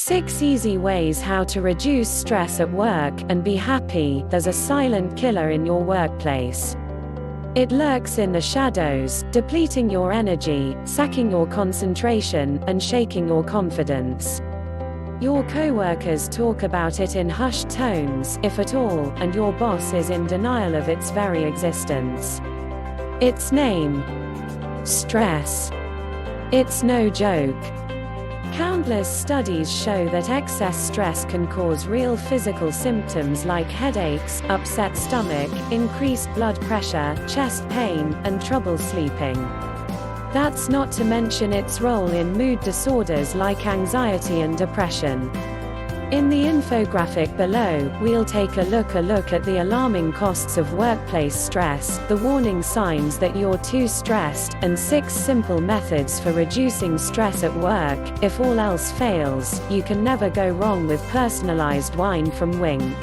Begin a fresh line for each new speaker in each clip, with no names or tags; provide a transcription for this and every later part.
6 easy ways how to reduce stress at work and be happy. There's a silent killer in your workplace. It lurks in the shadows, depleting your energy, sacking your concentration, and shaking your confidence. Your coworkers talk about it in hushed tones, if at all, and your boss is in denial of its very existence. Its name: stress. It's no joke. Countless studies show that excess stress can cause real physical symptoms like headaches, upset stomach, increased blood pressure, chest pain, and trouble sleeping. That's not to mention its role in mood disorders like anxiety and depression. In the infographic below, we'll take a look at the alarming costs of workplace stress, the warning signs that you're too stressed, and 6 simple methods for reducing stress at work. If all else fails, you can never go wrong with personalized wine from Wink.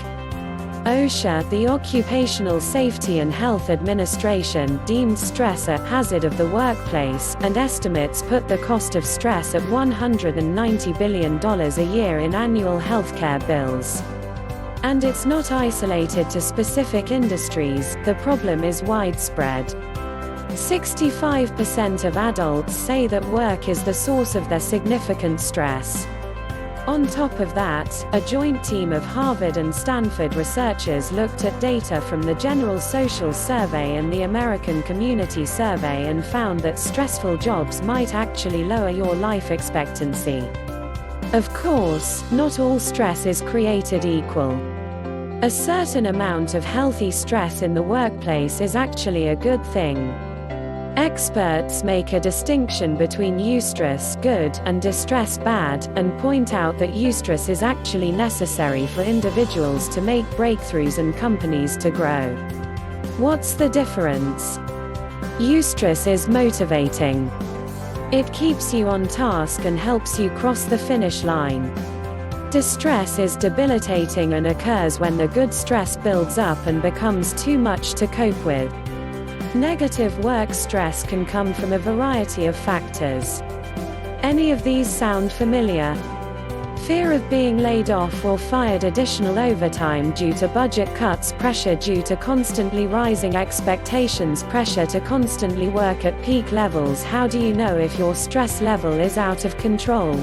OSHA, the Occupational Safety and Health Administration, deemed stress a hazard of the workplace, and estimates put the cost of stress at $190 billion a year in annual healthcare bills. And it's not isolated to specific industries, the problem is widespread. 65% of adults say that work is the source of their significant stress. On top of that, a joint team of Harvard and Stanford researchers looked at data from the General Social Survey and the American Community Survey and found that stressful jobs might actually lower your life expectancy. Of course, not all stress is created equal. A certain amount of healthy stress in the workplace is actually a good thing. Experts make a distinction between eustress good and distress bad, and point out that eustress is actually necessary for individuals to make breakthroughs and companies to grow. What's the difference? Eustress is motivating. It keeps you on task and helps you cross the finish line. Distress is debilitating and occurs when the good stress builds up and becomes too much to cope with. Negative work stress can come from a variety of factors. Any of these sound familiar? Fear of being laid off or fired, additional overtime due to budget cuts, pressure due to constantly rising expectations, pressure to constantly work at peak levels. How do you know if your stress level is out of control?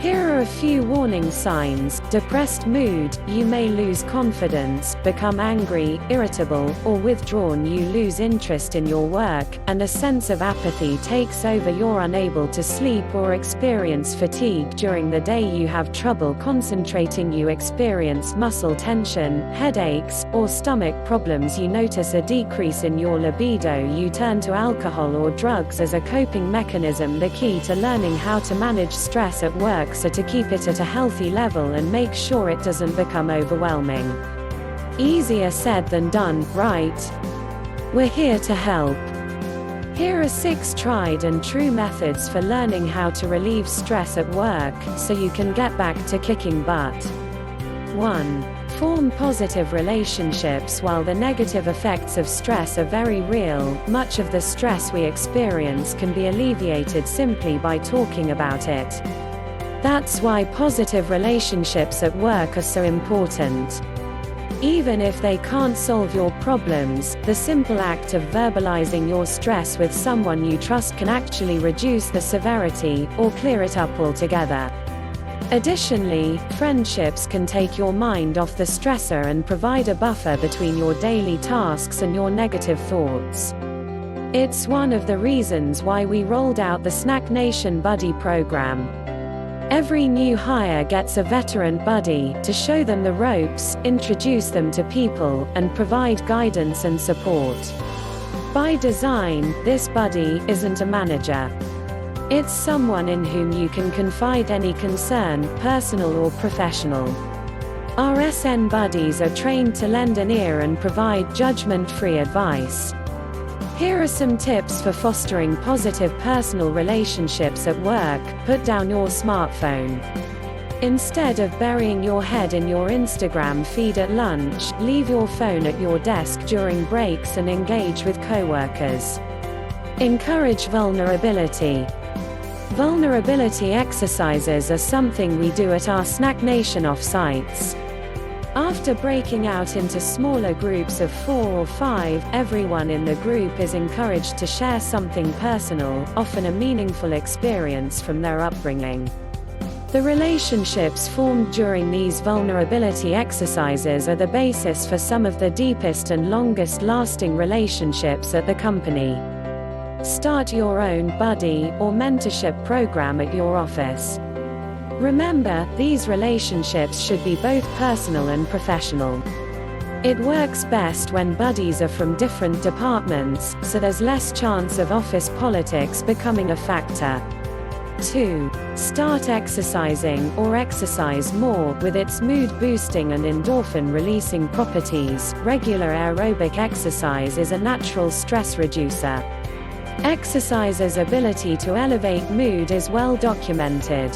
Here are a few warning signs. Depressed mood, you may lose confidence, become angry, irritable, or withdrawn. You lose interest in your work, and a sense of apathy takes over. You're unable to sleep or experience fatigue during the day. You have trouble concentrating. You experience muscle tension, headaches, or stomach problems. You notice a decrease in your libido. You turn to alcohol or drugs as a coping mechanism. The key to learning how to manage stress at work are to keep it at a healthy level and make sure it doesn't become overwhelming. Easier said than done, right? We're here to help. Here are 6 tried and true methods for learning how to relieve stress at work, so you can get back to kicking butt. 1. Form positive relationships. While the negative effects of stress are very real, much of the stress we experience can be alleviated simply by talking about it. That's why positive relationships at work are so important. Even if they can't solve your problems, the simple act of verbalizing your stress with someone you trust can actually reduce the severity, or clear it up altogether. Additionally, friendships can take your mind off the stressor and provide a buffer between your daily tasks and your negative thoughts. It's one of the reasons why we rolled out the Snack Nation Buddy program. Every new hire gets a veteran buddy to show them the ropes, introduce them to people, and provide guidance and support. By design, this buddy isn't a manager. It's someone in whom you can confide any concern, personal or professional. Our SN buddies are trained to lend an ear and provide judgment-free advice. Here are some tips for fostering positive personal relationships at work. Put down your smartphone. Instead of burying your head in your Instagram feed at lunch, leave your phone at your desk during breaks and engage with coworkers. Encourage vulnerability. Vulnerability exercises are something we do at our Snack Nation off-sites. After breaking out into smaller groups of 4 or 5, everyone in the group is encouraged to share something personal, often a meaningful experience from their upbringing. The relationships formed during these vulnerability exercises are the basis for some of the deepest and longest-lasting relationships at the company. Start your own buddy or mentorship program at your office. Remember, these relationships should be both personal and professional. It works best when buddies are from different departments, so there's less chance of office politics becoming a factor. 2. Start exercising, or exercise more, with its mood-boosting and endorphin-releasing properties. Regular aerobic exercise is a natural stress reducer. Exercise's ability to elevate mood is well documented.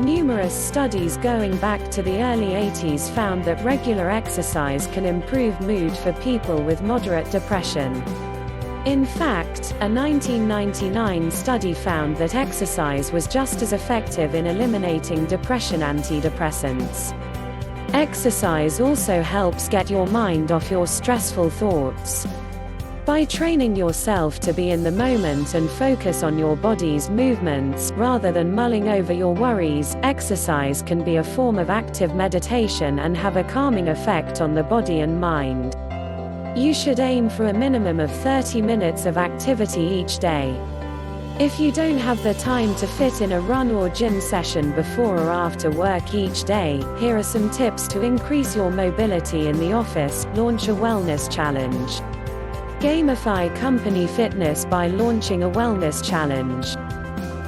Numerous studies going back to the early 80s found that regular exercise can improve mood for people with moderate depression. In fact, a 1999 study found that exercise was just as effective in eliminating depression antidepressants. Exercise also helps get your mind off your stressful thoughts. By training yourself to be in the moment and focus on your body's movements, rather than mulling over your worries, exercise can be a form of active meditation and have a calming effect on the body and mind. You should aim for a minimum of 30 minutes of activity each day. If you don't have the time to fit in a run or gym session before or after work each day, here are some tips to increase your mobility in the office. Launch a wellness challenge. Gamify company fitness by launching a wellness challenge.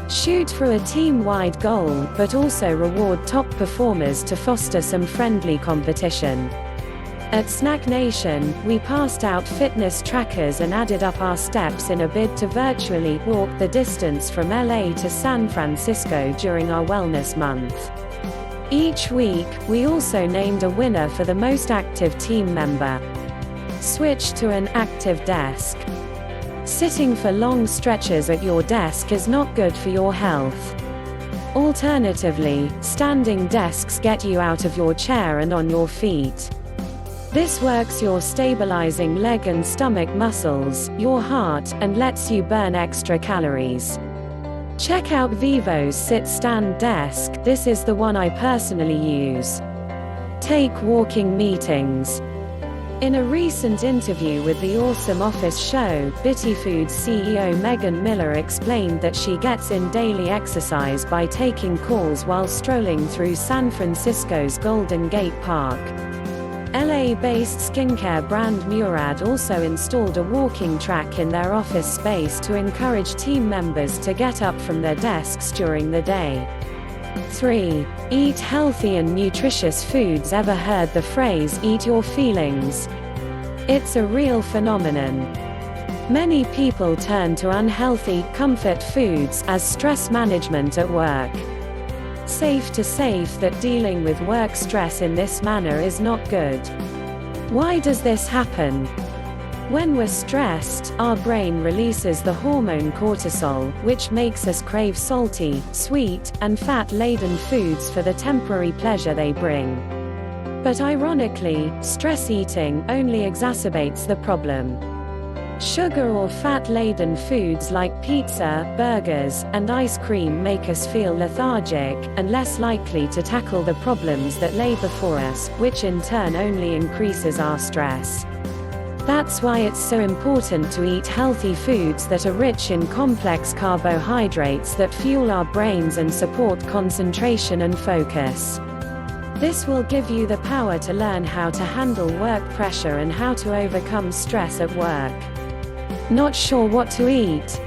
Shoot for a team-wide goal, but also reward top performers to foster some friendly competition. At Snack Nation, we passed out fitness trackers and added up our steps in a bid to virtually walk the distance from LA to San Francisco during our Wellness Month. Each week, we also named a winner for the most active team member. Switch to an active desk. Sitting for long stretches at your desk is not good for your health. Alternatively, standing desks get you out of your chair and on your feet. This works your stabilizing leg and stomach muscles, your heart, and lets you burn extra calories. Check out Vivo's sit-stand desk. This is the one I personally use. Take walking meetings. In a recent interview with the Awesome Office show, Bitty Foods CEO Megan Miller explained that she gets in daily exercise by taking calls while strolling through San Francisco's Golden Gate Park. LA-based skincare brand Murad also installed a walking track in their office space to encourage team members to get up from their desks during the day. 3. Eat healthy and nutritious foods. Ever heard the phrase, eat your feelings? It's a real phenomenon. Many people turn to unhealthy, comfort foods as stress management at work. Safe to say that dealing with work stress in this manner is not good. Why does this happen? When we're stressed, our brain releases the hormone cortisol, which makes us crave salty, sweet, and fat-laden foods for the temporary pleasure they bring. But ironically, stress eating only exacerbates the problem. Sugar or fat-laden foods like pizza, burgers, and ice cream make us feel lethargic, and less likely to tackle the problems that lay before us, which in turn only increases our stress. That's why it's so important to eat healthy foods that are rich in complex carbohydrates that fuel our brains and support concentration and focus. This will give you the power to learn how to handle work pressure and how to overcome stress at work. Not sure what to eat?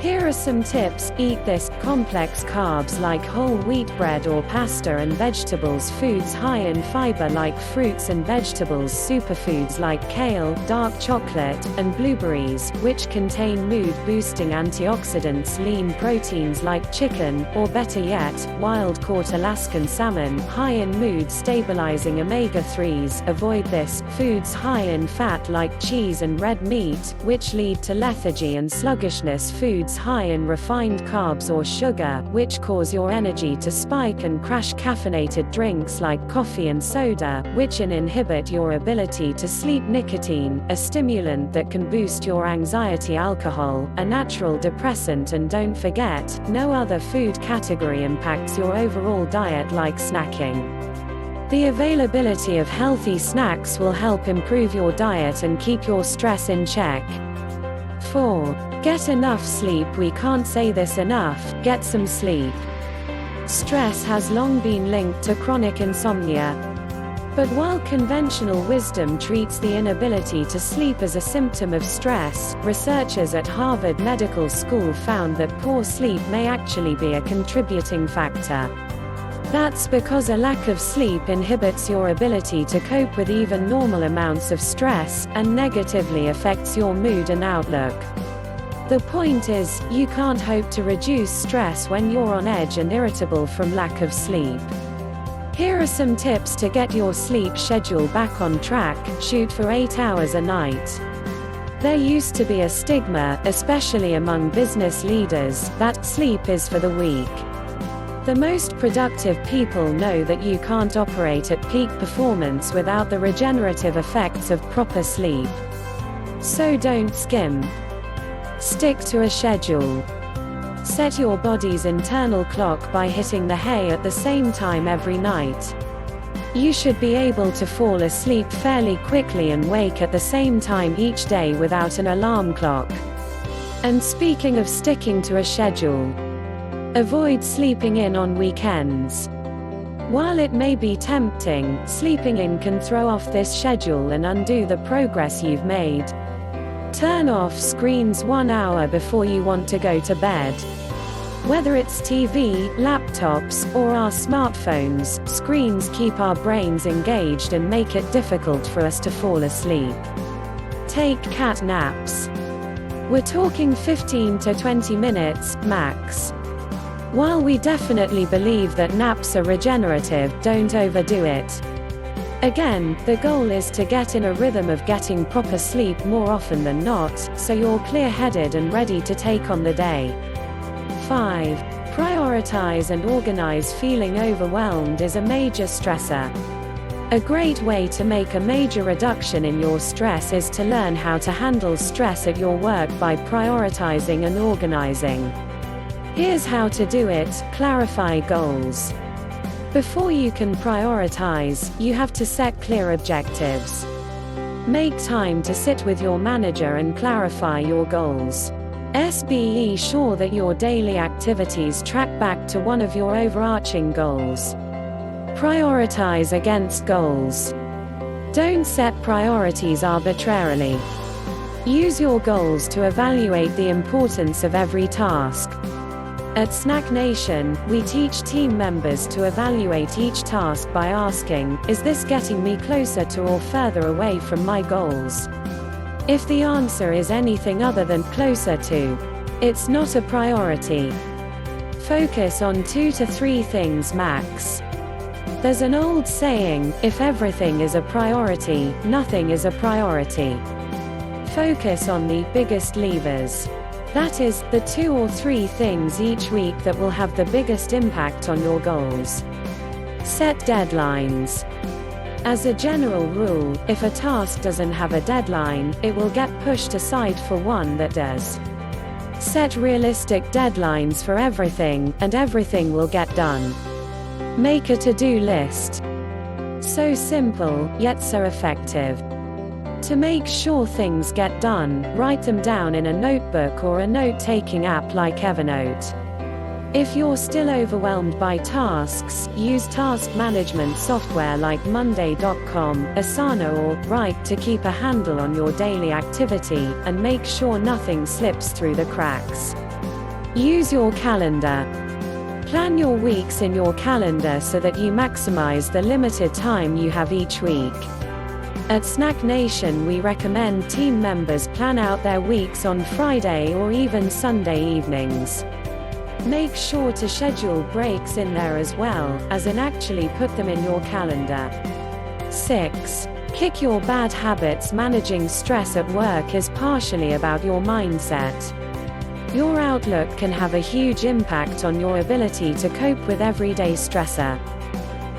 Here are some tips. Eat this: complex carbs like whole wheat bread or pasta and vegetables, foods high in fiber like fruits and vegetables, superfoods like kale, dark chocolate, and blueberries, which contain mood-boosting antioxidants, lean proteins like chicken, or better yet, wild-caught Alaskan salmon, high in mood-stabilizing omega-3s. Avoid this: foods high in fat like cheese and red meat, which lead to lethargy and sluggishness, foods high in refined carbs or sugar, which cause your energy to spike, and crash caffeinated drinks like coffee and soda, which inhibit your ability to sleep. Nicotine, a stimulant that can boost your anxiety. Alcohol, a natural depressant. And don't forget, no other food category impacts your overall diet like snacking. The availability of healthy snacks will help improve your diet and keep your stress in check. 4. Get enough sleep. We can't say this enough, get some sleep. Stress has long been linked to chronic insomnia. But while conventional wisdom treats the inability to sleep as a symptom of stress, researchers at Harvard Medical School found that poor sleep may actually be a contributing factor. That's because a lack of sleep inhibits your ability to cope with even normal amounts of stress, and negatively affects your mood and outlook. The point is, you can't hope to reduce stress when you're on edge and irritable from lack of sleep. Here are some tips to get your sleep schedule back on track. Shoot for 8 hours a night. There used to be a stigma, especially among business leaders, that sleep is for the weak. The most productive people know that you can't operate at peak performance without the regenerative effects of proper sleep. So don't skim. Stick to a schedule. Set your body's internal clock by hitting the hay at the same time every night. You should be able to fall asleep fairly quickly and wake at the same time each day without an alarm clock. And speaking of sticking to a schedule, avoid sleeping in on weekends. While it may be tempting, sleeping in can throw off this schedule and undo the progress you've made. Turn off screens 1 hour before you want to go to bed. Whether it's TV, laptops, or our smartphones, screens keep our brains engaged and make it difficult for us to fall asleep. Take cat naps. We're talking 15 to 20 minutes, max. While we definitely believe that naps are regenerative, don't overdo it. Again, the goal is to get in a rhythm of getting proper sleep more often than not, so you're clear-headed and ready to take on the day. 5. Prioritize and organize. Feeling overwhelmed is a major stressor. A great way to make a major reduction in your stress is to learn how to handle stress at your work by prioritizing and organizing. Here's how to do it. Clarify goals. Before you can prioritize, you have to set clear objectives. Make time to sit with your manager and clarify your goals. Be sure that your daily activities track back to one of your overarching goals. Prioritize against goals. Don't set priorities arbitrarily. Use your goals to evaluate the importance of every task. At Snack Nation, we teach team members to evaluate each task by asking, is this getting me closer to or further away from my goals? If the answer is anything other than closer to, it's not a priority. Focus on 2 to 3 things max. There's an old saying, if everything is a priority, nothing is a priority. Focus on the biggest levers. That is, the 2 or 3 things each week that will have the biggest impact on your goals. Set deadlines. As a general rule, if a task doesn't have a deadline, it will get pushed aside for one that does. Set realistic deadlines for everything, and everything will get done. Make a to-do list. So simple, yet so effective. To make sure things get done, write them down in a notebook or a note-taking app like Evernote. If you're still overwhelmed by tasks, use task management software like Monday.com, Asana or Write to keep a handle on your daily activity, and make sure nothing slips through the cracks. Use your calendar. Plan your weeks in your calendar so that you maximize the limited time you have each week. At Snack Nation, we recommend team members plan out their weeks on Friday or even Sunday evenings. Make sure to schedule breaks in there as well, as in actually put them in your calendar. 6. Kick your bad habits. Managing stress at work is partially about your mindset. Your outlook can have a huge impact on your ability to cope with everyday stressor.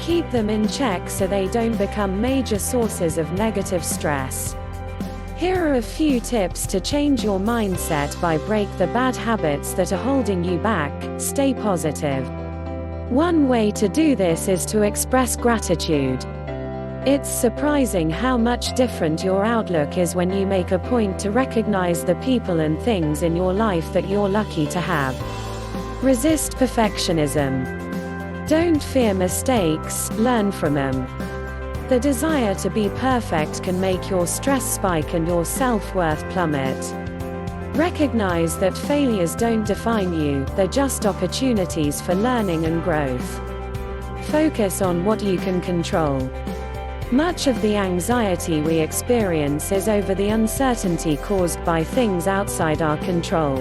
Keep them in check so they don't become major sources of negative stress. Here are a few tips to change your mindset by break the bad habits that are holding you back. Stay positive. One way to do this is to express gratitude. It's surprising how much different your outlook is when you make a point to recognize the people and things in your life that you're lucky to have. Resist perfectionism. Don't fear mistakes, learn from them. The desire to be perfect can make your stress spike and your self-worth plummet. Recognize that failures don't define you, they're just opportunities for learning and growth. Focus on what you can control. Much of the anxiety we experience is over the uncertainty caused by things outside our control.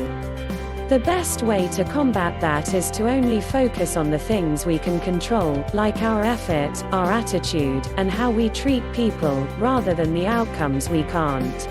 The best way to combat that is to only focus on the things we can control, like our effort, our attitude, and how we treat people, rather than the outcomes we can't.